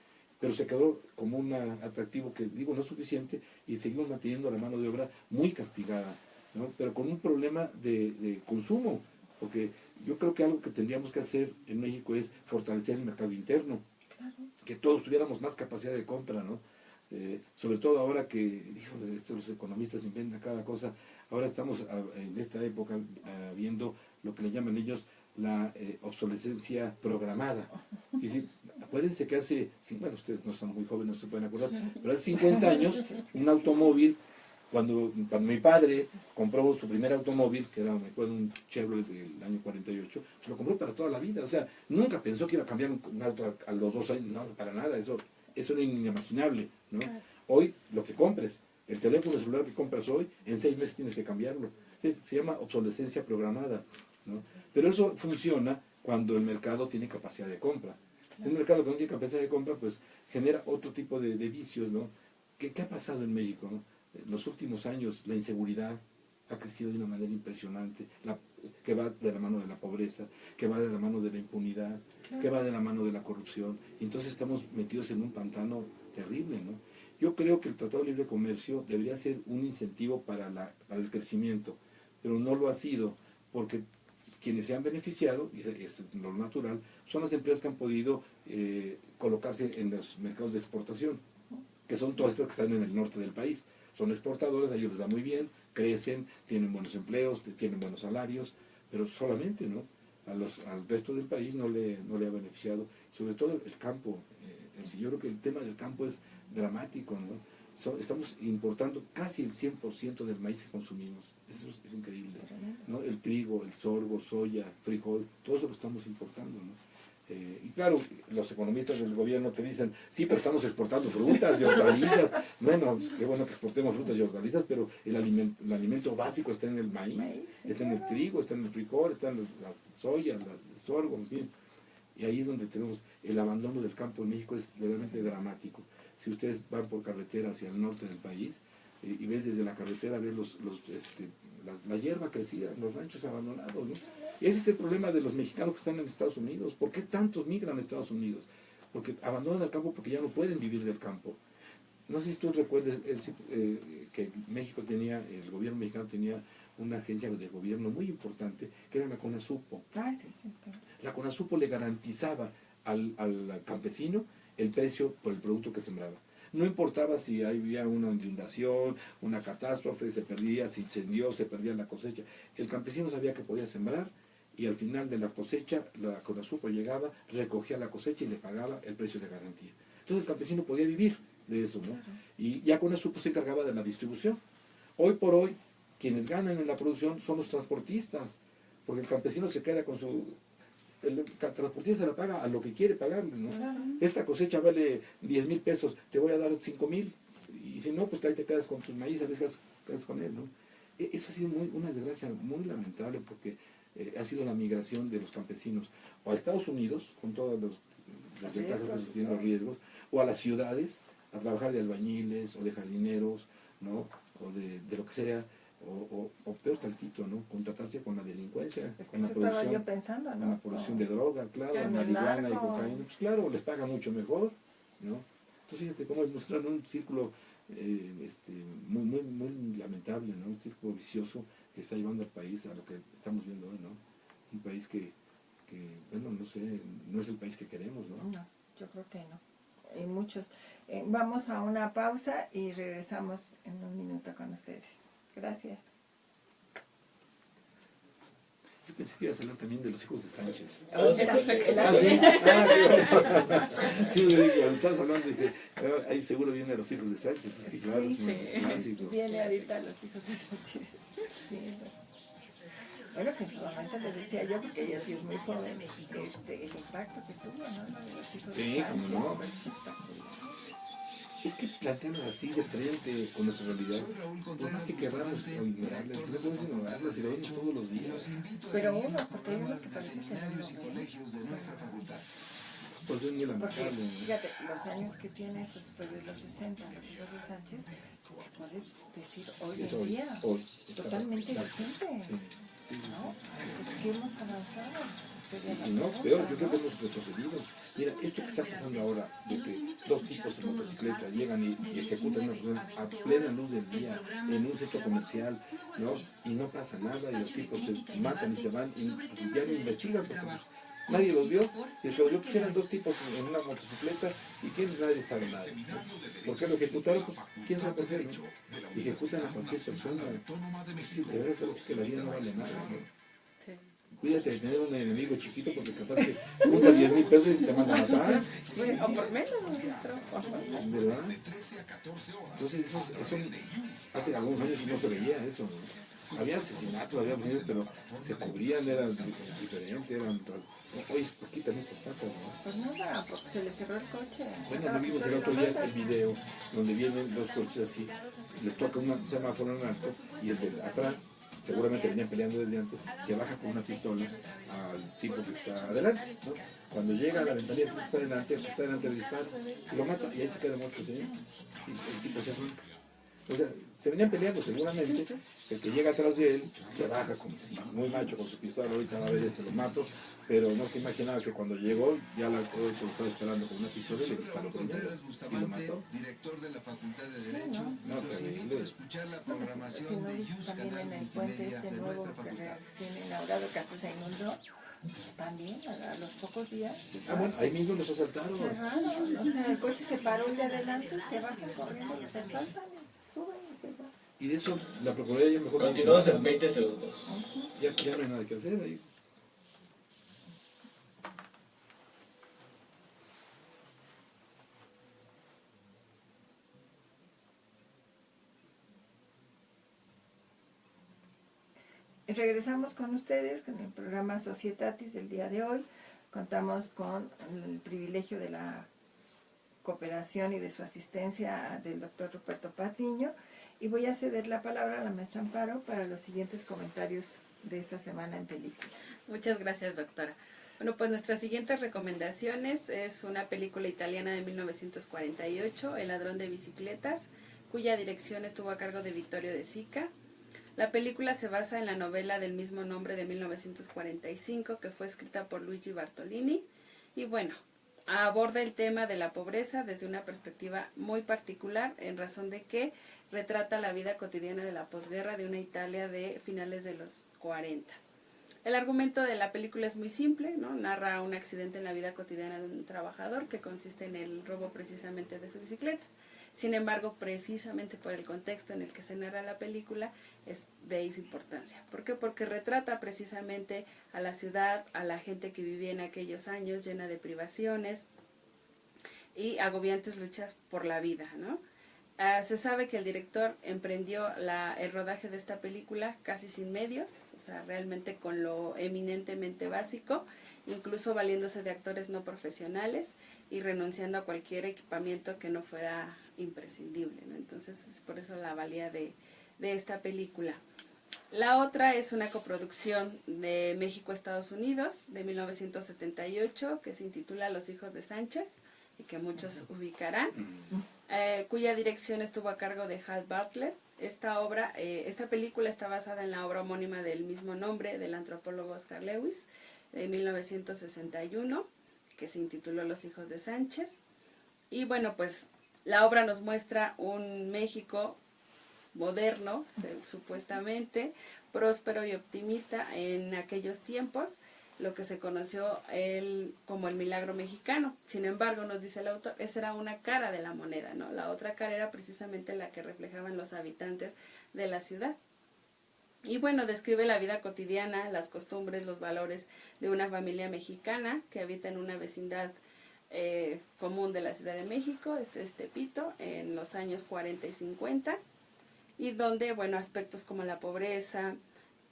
pero se quedó como un atractivo que, digo, no es suficiente, y seguimos manteniendo la mano de obra muy castigada, ¿no? Pero con un problema de consumo, porque yo creo que algo que tendríamos que hacer en México es fortalecer el mercado interno. que todos tuviéramos más capacidad de compra, ¿no? Sobre todo ahora que, híjole, los economistas inventan cada cosa. Ahora estamos en esta época viendo lo que le llaman ellos la obsolescencia programada. Y sí, acuérdense que hace, bueno, ustedes no son muy jóvenes, no se pueden acordar, pero hace 50 años un automóvil, cuando mi padre compró su primer automóvil, que era, me acuerdo, un Chevrolet del año 48, se lo compró para toda la vida. O sea, nunca pensó que iba a cambiar un auto a los 2 años, no, para nada, eso era inimaginable, ¿no? Hoy, lo que compres, el teléfono celular que compras hoy, en 6 meses tienes que cambiarlo. Se llama obsolescencia programada, ¿no? Pero eso funciona cuando el mercado tiene capacidad de compra. Un mercado que no tiene capacidad de compra, pues genera otro tipo de vicios, ¿no? ¿Qué ha pasado en México, no? En los últimos años la inseguridad ha crecido de una manera impresionante, que va de la mano de la pobreza, que va de la mano de la impunidad, que va de la mano de la corrupción. Y entonces estamos metidos en un pantano terrible, ¿no? Yo creo que el Tratado de Libre Comercio debería ser un incentivo para el crecimiento, pero no lo ha sido, porque quienes se han beneficiado, y es lo natural, son las empresas que han podido colocarse en los mercados de exportación, que son todas estas que están en el norte del país. Son exportadores, a ellos les da muy bien, crecen, tienen buenos empleos, tienen buenos salarios, pero solamente, ¿no? Al resto del país no le ha beneficiado, sobre todo el campo. Yo creo que el tema del campo es dramático, ¿no? Estamos importando casi el 100% del maíz que consumimos. Eso es increíble, ¿no? El trigo, el sorgo, soya, frijol, todo eso lo estamos importando, ¿no? Y claro, los economistas del gobierno te dicen, sí, pero estamos exportando frutas y hortalizas. Bueno, qué bueno que exportemos frutas y hortalizas, pero el alimento básico está en el maíz, está en el trigo, está en el frijol, está en la soya, el sorgo, en fin. Y ahí es donde tenemos el abandono del campo en México, es realmente dramático. Si ustedes van por carretera hacia el norte del país y ves desde la carretera, ves la hierba crecida, los ranchos abandonados, ¿no? Y ese es el problema de los mexicanos que están en Estados Unidos. ¿Por qué tantos migran a Estados Unidos? Porque abandonan el campo porque ya no pueden vivir del campo. No sé si tú recuerdas que el gobierno mexicano tenía una agencia de gobierno muy importante, que era la CONASUPO. La CONASUPO le garantizaba al campesino el precio por el producto que sembraba. No importaba si había una inundación, una catástrofe, se incendió, se perdía la cosecha. El campesino sabía que podía sembrar y al final de la cosecha, la CONASUPO llegaba, recogía la cosecha y le pagaba el precio de garantía. Entonces el campesino podía vivir de eso, ¿no? Y ya CONASUPO se encargaba de la distribución. Hoy por hoy, quienes ganan en la producción son los transportistas, porque el campesino se queda con su... El transportista se la paga a lo que quiere pagarle, ¿no? Esta cosecha vale 10,000 pesos, te voy a dar 5,000, y si no, pues ahí te quedas con tus maíz, a veces quedas con él, ¿no? Eso ha sido una desgracia muy lamentable, porque ha sido la migración de los campesinos o a Estados Unidos, con todas las ventajas que tienen los riesgos, o a las ciudades, a trabajar de albañiles, o de jardineros, ¿no? O de lo que sea, o peor tantito, ¿no? Contratarse con la delincuencia, Es que con la eso estaba producción, yo pensando, ¿no? con la producción de droga, claro, en el marihuana y narco. cocaína, pues claro, les paga mucho mejor, ¿no? Entonces fíjate cómo mostraron un círculo muy lamentable, ¿no? Un círculo vicioso que está llevando al país a lo que estamos viendo hoy, ¿no? Un país que bueno, no sé, no es el país que queremos, ¿no? No, yo creo que no. Y muchos. Vamos a una pausa y regresamos en un minuto con ustedes. Gracias. Yo pensé que ibas a hablar también de los hijos de Sánchez. Sí, cuando estabas hablando, dije, ahí seguro vienen los hijos de Sánchez. Sí, claro, es un clásico. Viene ahorita los hijos de Sánchez. Sí. Bueno, que en su momento les decía yo, porque ella sí es muy joven, el impacto que tuvo, ¿no? Los hijos de Sánchez, cómo no. fue espectacular. Es que plantean así de frente con nuestra realidad. Por más que queramos ignorarla, si no podemos ignorarla, si lo vemos todos los días. Pero unos, porque hay unos que parece que no lo ven. Pues es muy Porque, lamentable. fíjate, los años que tiene, pues de los 60, los hijos de Sánchez, puedes decir hoy Es en día, hoy. totalmente Claro. vigente, Sí. ¿no? Pues que hemos avanzado. Sería la Y no, pregunta, peor, yo creo que ¿no? hemos retrocedido. Mira, esto que está pasando ahora, de que dos tipos en motocicleta llegan y ejecutan una persona a plena luz del día, en un centro comercial, ¿no? Y no pasa nada, y los tipos se matan y se van, y ya no investigan, porque pues, nadie los vio, y el que los vio pues eran dos tipos en una motocicleta, y quién nadie sabe nada, ¿no? ¿Por qué lo ejecutaron? Pues, quién sabe por qué, ¿no? Y ejecutan a cualquier persona, sí, de verdad es que la vida no vale nada, ¿no? Sí. Cuídate de tener un enemigo chiquito porque capaz que junta 10,000 pesos y te manda a matar, O por menos, maestro. ¿verdad? Entonces eso hace algunos años no se veía eso, ¿no? Había asesinatos, había mujeres, pero se cubrían, eran diferentes, eran... Oye, ¿por qué también te tratan, no? Pues nada, porque se le cerró el coche. Bueno, no vimos el otro día el video donde vienen dos coches así, les toca un semáforo en alto y el de atrás, seguramente venían peleando desde antes, se baja con una pistola al tipo que está adelante, ¿no? Cuando llega a la ventanilla, el que está delante le dispara y lo mata y ahí se queda muerto el señor. Y el tipo se arranca. O sea, se venían peleando seguramente, el que llega atrás de él se baja muy macho con su pistola, ahorita va a ver lo mato, pero no se imaginaba que cuando llegó ya la otro estaba esperando con una pistola y le disparó primero y lo mató. Director de la Facultad de Derecho, No, los invito a terrible. escuchar la Si programación no de viste News también Canal en el puente Multimedia este de nuevo nuestra que facultad. recién inaugurado, que hasta se inundó, también a los pocos días. Ah, bueno, ahí mismo los asaltaron. Cerraron, o sea, el coche se paró el de adelante, se bajan corriendo, los asaltan, suben y se van. Y de eso la Procuraduría ya mejor... Continuamos en 20 segundos. Ya no hay nada que hacer ahí. Regresamos con ustedes con el programa Societatis del día de hoy. Contamos con el privilegio de la cooperación y de su asistencia del doctor Ruperto Patiño y voy a ceder la palabra a la maestra Amparo para los siguientes comentarios de esta semana en película. Muchas gracias, doctora. Bueno, pues nuestras siguientes recomendaciones es una película italiana de 1948, El ladrón de bicicletas, cuya dirección estuvo a cargo de Vittorio De Sica. La película se basa en la novela del mismo nombre de 1945, que fue escrita por Luigi Bartolini. Y bueno, aborda el tema de la pobreza desde una perspectiva muy particular, en razón de que retrata la vida cotidiana de la posguerra de una Italia de finales de los 40. El argumento de la película es muy simple, ¿no? Narra un accidente en la vida cotidiana de un trabajador que consiste en el robo precisamente de su bicicleta. Sin embargo, precisamente por el contexto en el que se narra la película, es de su importancia. ¿Por qué? Porque retrata precisamente a la ciudad, a la gente que vivía en aquellos años, llena de privaciones y agobiantes luchas por la vida, ¿no? Se sabe que el director emprendió el rodaje de esta película casi sin medios, o sea, realmente con lo eminentemente básico, incluso valiéndose de actores no profesionales y renunciando a cualquier equipamiento que no fuera imprescindible, ¿no? Entonces, es por eso la valía de esta película. La otra es una coproducción de México-Estados Unidos de 1978 que se intitula Los hijos de Sánchez y que muchos ubicarán, cuya dirección estuvo a cargo de Hal Bartlett. Esta película está basada en la obra homónima del mismo nombre del antropólogo Oscar Lewis de 1961 que se intituló Los hijos de Sánchez. Y bueno, pues la obra nos muestra un México moderno, supuestamente, próspero y optimista en aquellos tiempos, lo que se conoció como el milagro mexicano. Sin embargo, nos dice el autor, esa era una cara de la moneda, ¿no? La otra cara era precisamente la que reflejaban los habitantes de la ciudad. Y bueno, describe la vida cotidiana, las costumbres, los valores de una familia mexicana que habita en una vecindad común de la Ciudad de México, este es Tepito, en los años 40 y 50, y donde, bueno, aspectos como la pobreza,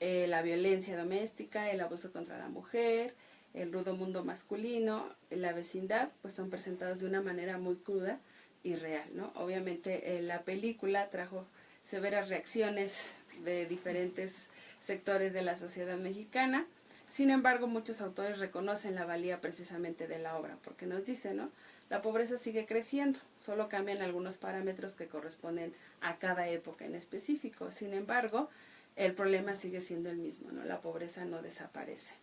la violencia doméstica, el abuso contra la mujer, el rudo mundo masculino, la vecindad, pues son presentados de una manera muy cruda y real, ¿no? Obviamente la película trajo severas reacciones de diferentes sectores de la sociedad mexicana. Sin embargo, muchos autores reconocen la valía precisamente de la obra, porque nos dice, ¿no? La pobreza sigue creciendo, solo cambian algunos parámetros que corresponden a cada época en específico. Sin embargo, el problema sigue siendo el mismo, ¿no? La pobreza no desaparece.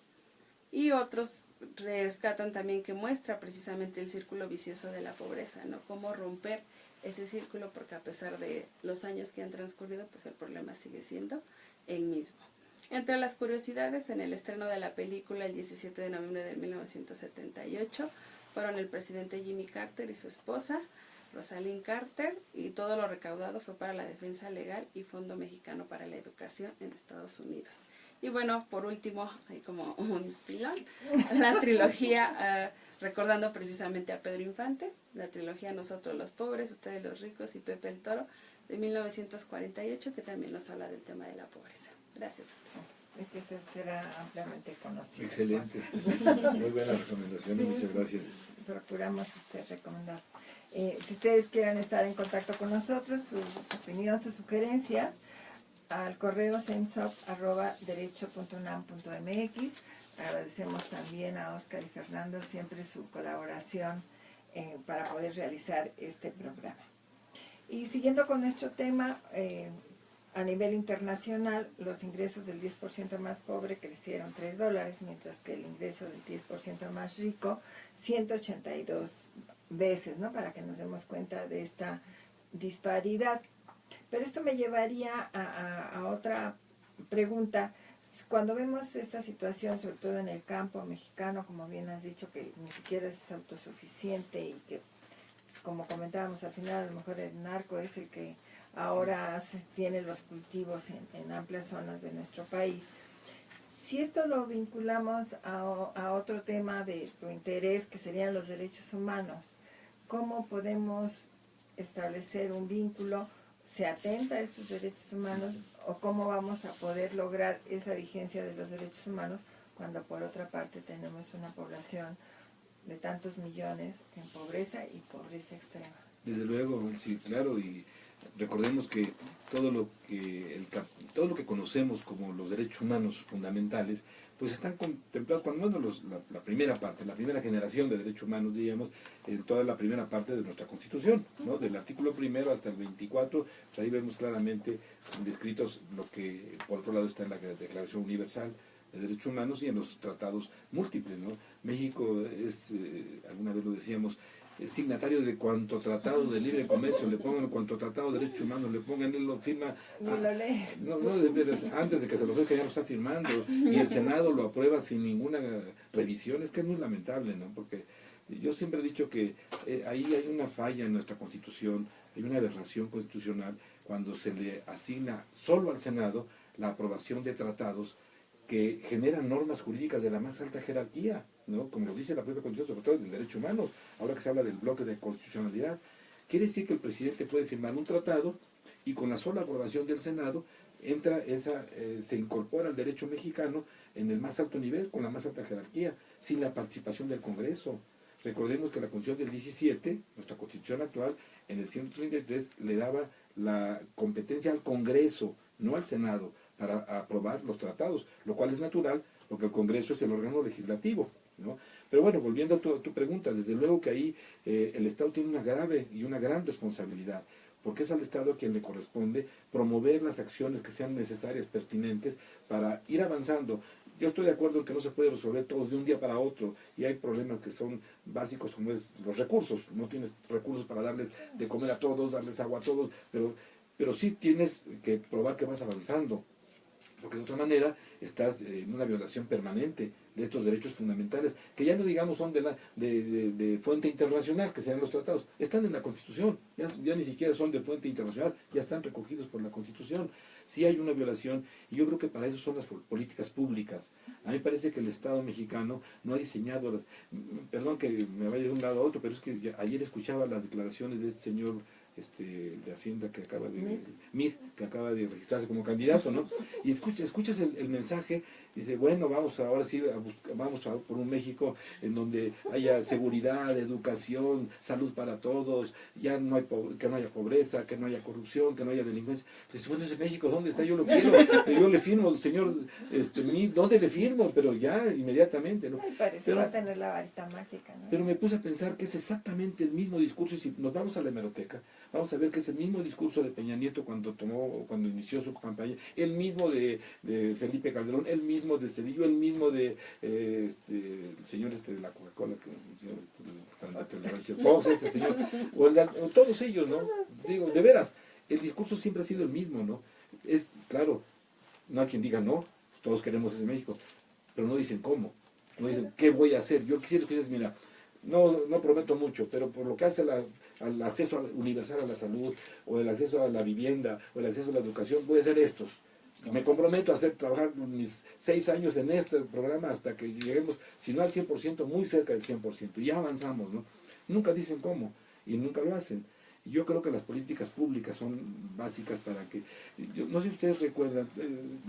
Y otros rescatan también que muestra precisamente el círculo vicioso de la pobreza, ¿no? Cómo romper ese círculo, porque a pesar de los años que han transcurrido, pues el problema sigue siendo el mismo. Entre las curiosidades, en el estreno de la película el 17 de noviembre de 1978, fueron el presidente Jimmy Carter y su esposa, Rosalind Carter, y todo lo recaudado fue para la defensa legal y Fondo Mexicano para la Educación en Estados Unidos. Y bueno, por último, hay como un pilón, la trilogía, recordando precisamente a Pedro Infante, la trilogía Nosotros los Pobres, Ustedes los Ricos y Pepe el Toro, de 1948, que también nos habla del tema de la pobreza. Gracias. Que ese será ampliamente conocido. Excelente. Muy buenas recomendaciones, Sí, muchas gracias. Procuramos recomendar. Si ustedes quieren estar en contacto con nosotros, su opinión, sus sugerencias, al correo censop@derecho.unam.mx. Agradecemos también a Óscar y Fernando siempre su colaboración para poder realizar este programa. Y siguiendo con nuestro tema, a nivel internacional, los ingresos del 10% más pobre crecieron $3, mientras que el ingreso del 10% más rico, 182 veces, ¿no? Para que nos demos cuenta de esta disparidad. Pero esto me llevaría a otra pregunta. Cuando vemos esta situación, sobre todo en el campo mexicano, como bien has dicho, que ni siquiera es autosuficiente y que, como comentábamos al final, a lo mejor el narco es el que ahora tiene los cultivos en amplias zonas de nuestro país. Si esto lo vinculamos a otro tema de tu interés, que serían los derechos humanos, ¿cómo podemos establecer un vínculo? ¿Se atenta a estos derechos humanos o cómo vamos a poder lograr esa vigencia de los derechos humanos cuando por otra parte tenemos una población de tantos millones en pobreza y pobreza extrema? Desde luego, sí, claro, y recordemos que todo lo que conocemos como los derechos humanos fundamentales, pues están contemplados, cuando menos la primera parte, la primera generación de derechos humanos, diríamos, en toda la primera parte de nuestra Constitución, ¿no? Del artículo 1 hasta el 24, pues ahí vemos claramente descritos lo que por otro lado está en la Declaración Universal de Derechos Humanos y en los tratados múltiples, ¿no? México es, alguna vez lo decíamos, es signatario de cuanto tratado de libre comercio le pongan, cuanto tratado de derechos humanos le pongan, él lo firma. Ni lo lee. No, de veras, antes de que se lo ofrezca ya lo está firmando y el Senado lo aprueba sin ninguna revisión. Es que es muy lamentable, ¿no? Porque yo siempre he dicho que ahí hay una falla en nuestra Constitución, hay una aberración constitucional cuando se le asigna solo al Senado la aprobación de tratados que generan normas jurídicas de la más alta jerarquía, ¿no? Como lo dice la propia Constitución, sobre todo del derecho humano, ahora que se habla del bloque de constitucionalidad. Quiere decir que el presidente puede firmar un tratado y con la sola aprobación del Senado se incorpora al derecho mexicano en el más alto nivel, con la más alta jerarquía, sin la participación del Congreso. Recordemos que la Constitución del 17, nuestra Constitución actual, en el 133 le daba la competencia al Congreso, no al Senado, para aprobar los tratados, lo cual es natural, porque el Congreso es el órgano legislativo, ¿no? Pero bueno, volviendo a tu pregunta, desde luego que ahí el Estado tiene una grave y una gran responsabilidad, porque es al Estado a quien le corresponde promover las acciones que sean necesarias, pertinentes, para ir avanzando. Yo estoy de acuerdo en que no se puede resolver todo de un día para otro, y hay problemas que son básicos como es los recursos. No tienes recursos para darles de comer a todos, darles agua a todos, pero sí tienes que probar que vas avanzando, porque de otra manera estás en una violación permanente de estos derechos fundamentales, que ya no digamos son de fuente internacional, que sean los tratados, están en la Constitución, ya ni siquiera son de fuente internacional, ya están recogidos por la Constitución. Sí hay una violación, y yo creo que para eso son las políticas públicas. A mí me parece que el Estado mexicano no ha diseñado perdón que me vaya de un lado a otro, pero es que ayer escuchaba las declaraciones de este señor de Hacienda que acaba de registrarse como candidato, ¿no? Y escuchas el mensaje, dice, bueno, ahora sí vamos por un México en donde haya seguridad, educación, salud para todos, ya que no haya pobreza, que no haya corrupción, que no haya delincuencia. Entonces, bueno, ese México, ¿dónde está? Yo lo quiero, yo le firmo, señor, ¿dónde le firmo? Pero ya, inmediatamente, ¿no? Ay, parece que va a tener la varita mágica, ¿no? Pero me puse a pensar que es exactamente el mismo discurso, y si nos vamos a la hemeroteca, vamos a ver que es el mismo discurso de Peña Nieto cuando inició su campaña, el mismo de Felipe Calderón, el mismo de Cedillo, el mismo de el señor de la Coca-Cola, Fox, ese señor, o todos ellos, ¿no? Digo, de veras, el discurso siempre ha sido el mismo, ¿no? Es, claro, no hay quien diga no, todos queremos ese México, pero no dicen cómo, no dicen qué voy a hacer. Yo quisiera que ustedes, mira, no prometo mucho, pero por lo que hace al acceso universal a la salud, o el acceso a la vivienda, o el acceso a la educación, voy a hacer estos. Me comprometo a trabajar mis 6 años en este programa hasta que lleguemos, si no al 100%, muy cerca del 100%. Y ya avanzamos, ¿no? Nunca dicen cómo, y nunca lo hacen. Yo creo que las políticas públicas son básicas para que... Yo no sé si ustedes recuerdan,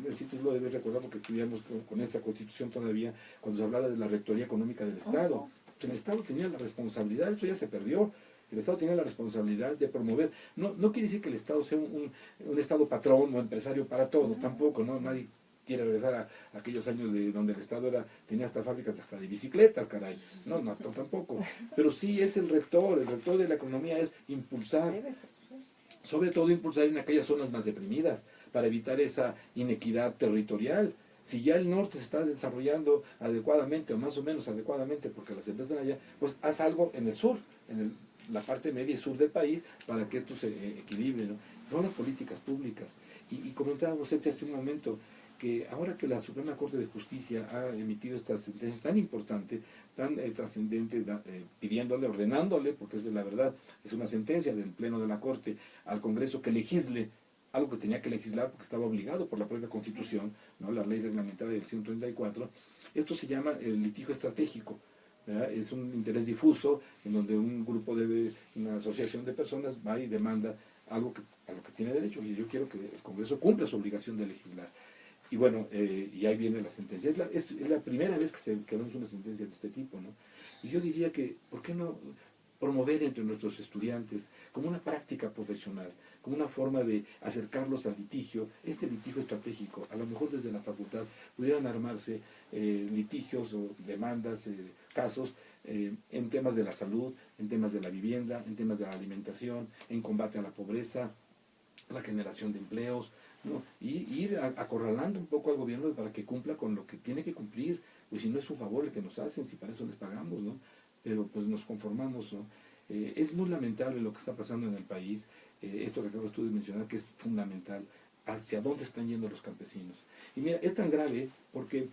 el sitio lo debe recordar porque estudiamos con esa constitución todavía, cuando se hablaba de la rectoría económica del Estado. El Estado tenía la responsabilidad, eso ya se perdió. El Estado tenía la responsabilidad de promover. No quiere decir que el Estado sea un Estado patrón o empresario para todo, tampoco, ¿no? Nadie quiere regresar a aquellos años de donde el Estado tenía hasta fábricas hasta de bicicletas, caray. No, tampoco. Pero sí es el rector de la economía es impulsar, sobre todo impulsar en aquellas zonas más deprimidas, para evitar esa inequidad territorial. Si ya el norte se está desarrollando adecuadamente, o más o menos adecuadamente, porque las empresas están allá, pues haz algo en el sur, la parte media y sur del país, para que esto se equilibre, ¿no? Son las políticas públicas. Y comentábamos hace un momento que ahora que la Suprema Corte de Justicia ha emitido esta sentencia tan importante, tan trascendente, pidiéndole, ordenándole, porque es la verdad, es una sentencia del Pleno de la Corte, al Congreso que legisle algo que tenía que legislar porque estaba obligado por la propia Constitución, ¿no? La ley reglamentaria del 134, esto se llama el litigio estratégico, ¿verdad? Es un interés difuso en donde un grupo una asociación de personas va y demanda algo a lo que tiene derecho, y yo quiero que el Congreso cumpla su obligación de legislar. Y bueno, y ahí viene la sentencia. Es la primera vez que vemos una sentencia de este tipo, ¿no? Y yo diría que, ¿por qué no promover entre nuestros estudiantes como una práctica profesional, como una forma de acercarlos al litigio, este litigio estratégico? A lo mejor desde la facultad pudieran armarse litigios o demandas, casos en temas de la salud, en temas de la vivienda, en temas de la alimentación, en combate a la pobreza, la generación de empleos, ¿no? Y ir acorralando un poco al gobierno para que cumpla con lo que tiene que cumplir, pues si no es un favor el que nos hacen, si para eso les pagamos, ¿no? Pero pues nos conformamos, ¿no? Es muy lamentable lo que está pasando en el país, esto que acabas tú de mencionar, que es fundamental, hacia dónde están yendo los campesinos. Y mira, es tan grave porque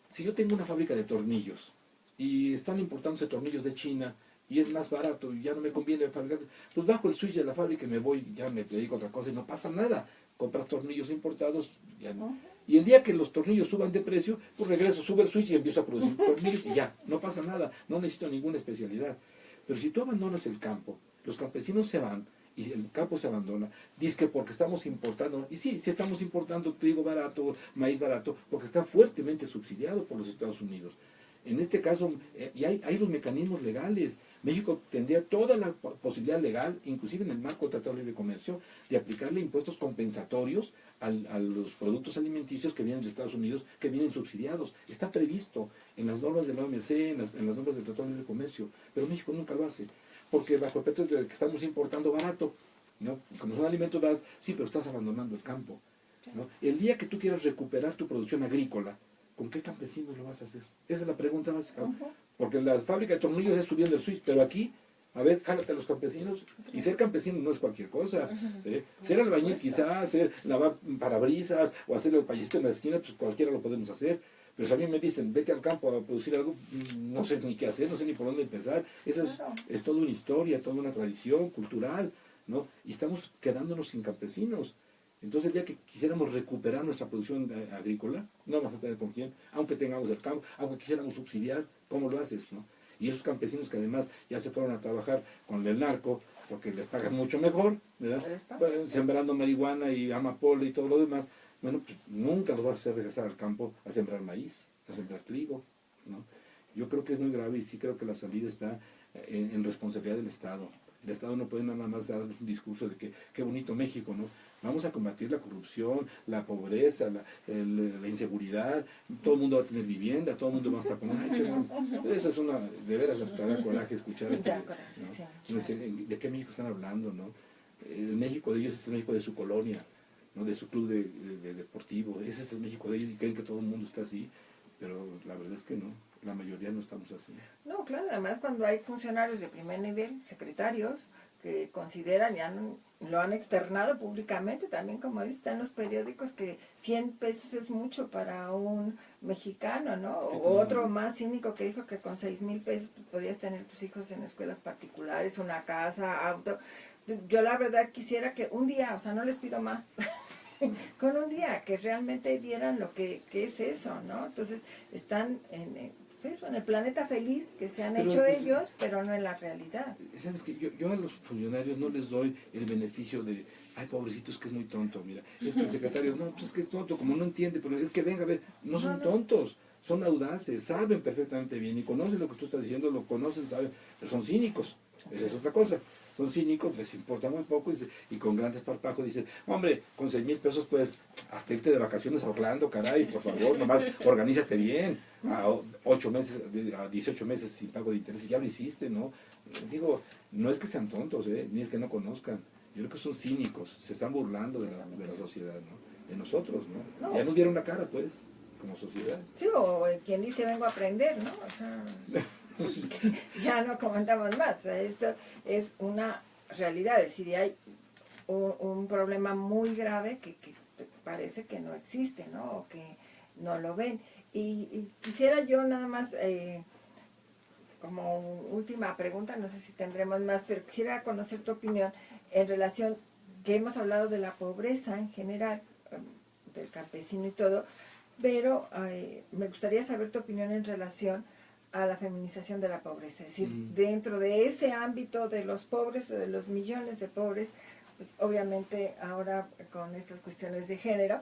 si yo tengo una fábrica de tornillos y están importándose tornillos de China y es más barato y ya no me conviene fabricar, pues bajo el switch de la fábrica y me voy, ya me dedico a otra cosa y no pasa nada. Compras tornillos importados, ya no. Y el día que los tornillos suban de precio, pues regreso, subo el switch y empiezo a producir tornillos y ya, no pasa nada, no necesito ninguna especialidad. Pero si tú abandonas el campo, los campesinos se van y el campo se abandona, dice que porque estamos importando, y sí estamos importando trigo barato, maíz barato, porque está fuertemente subsidiado por los Estados Unidos. En este caso, y hay los mecanismos legales. México tendría toda la posibilidad legal, inclusive en el marco del Tratado de Libre Comercio, de aplicarle impuestos compensatorios a los productos alimenticios que vienen de Estados Unidos, que vienen subsidiados. Está previsto en las normas de la OMC, en las normas del Tratado de Libre Comercio, pero México nunca lo hace, porque bajo el pretexto de que estamos importando barato, ¿no? Como son alimentos baratos, sí, pero estás abandonando el campo, ¿no? El día que tú quieras recuperar tu producción agrícola, ¿con qué campesinos lo vas a hacer? Esa es la pregunta básica. Porque la fábrica de tornillos es subiendo el switch, pero aquí, a ver, jálate a los campesinos. Y ser campesino no es cualquier cosa. Ser albañil quizás, lavar parabrisas o hacer el payasito en la esquina, pues cualquiera lo podemos hacer. Pero si a mí me dicen, vete al campo a producir algo, no sé ni qué hacer, no sé ni por dónde empezar. Eso es toda una historia, toda una tradición cultural, ¿no? Y estamos quedándonos sin campesinos. Entonces el día que quisiéramos recuperar nuestra producción agrícola, no vamos a tener con quién, aunque tengamos el campo, aunque quisiéramos subsidiar, ¿cómo lo haces, no? Y esos campesinos que además ya se fueron a trabajar con el narco, porque les pagan mucho mejor, ¿verdad? Sembrando marihuana y amapola y todo lo demás, bueno, pues nunca los vas a hacer regresar al campo a sembrar maíz, a sembrar trigo, ¿no? Yo creo que es muy grave y sí creo que la salida está en responsabilidad del Estado. El Estado no puede nada más dar un discurso de que qué bonito México, ¿no? Vamos a combatir la corrupción, la pobreza, la inseguridad, todo el mundo va a tener vivienda, todo el mundo va a estar con... ¡Ay, qué bueno! Eso es una... De veras, hasta da coraje escuchar esto, ¿no? ¿De qué México están hablando, no? El México de ellos es el México de su colonia, ¿no? De su club de deportivo. Ese es el México de ellos y creen que todo el mundo está así, pero la verdad es que no. La mayoría no estamos así. No, claro, además cuando hay funcionarios de primer nivel, secretarios, que consideran, lo han externado públicamente, también como dice, está en los periódicos que 100 pesos es mucho para un mexicano, ¿no? O otro más cínico que dijo que con 6,000 pesos podías tener tus hijos en escuelas particulares, una casa, auto. Yo la verdad quisiera que un día, o sea, no les pido más, con un día que realmente vieran lo que es eso, ¿no? Entonces están en el planeta feliz que se han hecho ellos, pero no en la realidad. ¿Sabes qué? Yo a los funcionarios no les doy el beneficio de, ay, pobrecito, es que es muy tonto, mira. Es que el secretario, no, pues es que es tonto, como no entiende, pero es que venga a ver, no son tontos, son audaces, saben perfectamente bien y conocen lo que tú estás diciendo, lo conocen, saben, pero son cínicos, esa es otra cosa. Son cínicos, les importa muy poco y con gran desparpajo dicen, hombre, con 6,000 pesos puedes hasta irte de vacaciones a Orlando, caray, por favor, nomás organízate bien, a 8 meses, a 18 meses sin pago de intereses, ya lo hiciste, ¿no? Digo, no es que sean tontos, ni es que no conozcan, yo creo que son cínicos, se están burlando de la sociedad, ¿no? De nosotros, ¿no? Ya nos dieron la cara, pues, como sociedad. Sí, o quien dice vengo a aprender, ¿no? O sea... ya no comentamos más, esto es una realidad, es decir, hay un problema muy grave que parece que no existe, ¿no? O que no lo ven. Y quisiera yo nada más, como última pregunta, no sé si tendremos más, pero quisiera conocer tu opinión en relación, que hemos hablado de la pobreza en general, del campesino y todo, pero me gustaría saber tu opinión en relación a la feminización de la pobreza, es decir, dentro de ese ámbito de los pobres o de los millones de pobres, pues obviamente ahora con estas cuestiones de género,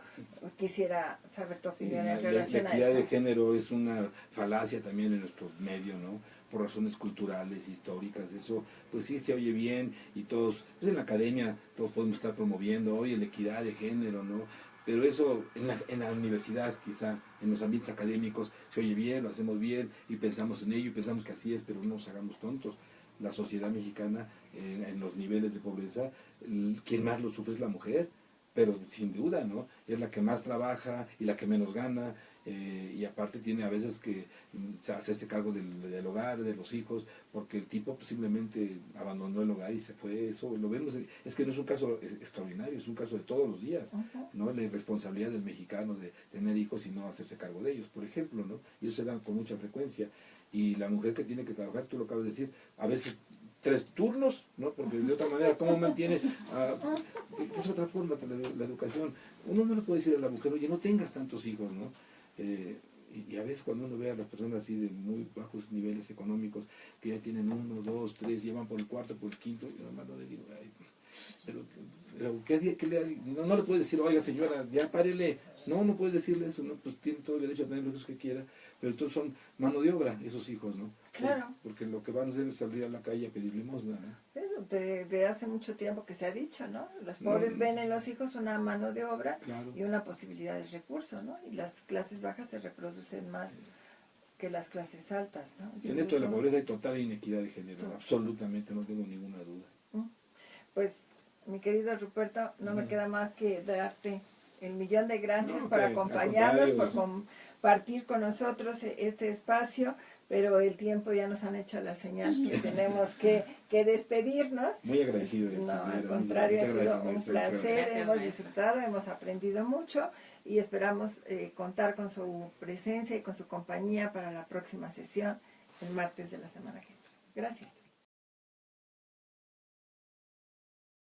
quisiera saber tu opinión en relación a esto. La equidad esto. de género es una falacia también en nuestro medio, ¿no? Por razones culturales, históricas, eso pues sí se oye bien y todos, pues en la academia todos podemos estar promoviendo, oye, la equidad de género, ¿no? Pero eso en la universidad, quizá, en los ambientes académicos, se oye bien, lo hacemos bien y pensamos en ello y pensamos que así es, pero no nos hagamos tontos. La sociedad mexicana, en los niveles de pobreza, quien más lo sufre es la mujer, pero sin duda, ¿no? Es la que más trabaja y la que menos gana, y aparte tiene a veces que hacerse cargo del hogar, de los hijos, porque el tipo simplemente abandonó el hogar y se fue. Eso lo vemos, es que no es un caso extraordinario, es un caso de todos los días, ¿no? La irresponsabilidad del mexicano de tener hijos y no hacerse cargo de ellos, por ejemplo, ¿no? Y eso se da con mucha frecuencia. Y la mujer que tiene que trabajar, tú lo acabas de decir, a veces 3 turnos, ¿no? Porque de otra manera, ¿cómo mantiene? Es otra forma la educación. Uno no le puede decir a la mujer, oye, no tengas tantos hijos, ¿no? Y a veces cuando uno ve a las personas así de muy bajos niveles económicos, que ya tienen 1, 2, 3, llevan por el cuarto, por el quinto, y nomás no le digo, ay, pero no le puede decir, oiga señora, ya párele. No puede decirle eso, ¿no? Pues tiene todo el derecho a tener los hijos que quiera, pero entonces son mano de obra esos hijos, ¿no? Claro. Porque lo que van a hacer es salir a la calle a pedir limosna, ¿no? Pero de hace mucho tiempo que se ha dicho, ¿no? Los pobres ven en los hijos una mano de obra, claro, y una posibilidad de recurso, ¿no? Y las clases bajas se reproducen más que las clases altas, ¿no? En esto de la pobreza hay total inequidad de género, absolutamente, no tengo ninguna duda. Pues, mi querido Ruperto, no me queda más que darte el millón de gracias por acompañarnos, por compartir con nosotros este espacio, pero el tiempo ya nos han hecho la señal que tenemos que despedirnos. Muy agradecido. No, al contrario, ha sido un placer, hemos disfrutado, hemos aprendido mucho y esperamos contar con su presencia y con su compañía para la próxima sesión, el martes de la semana que viene. Gracias.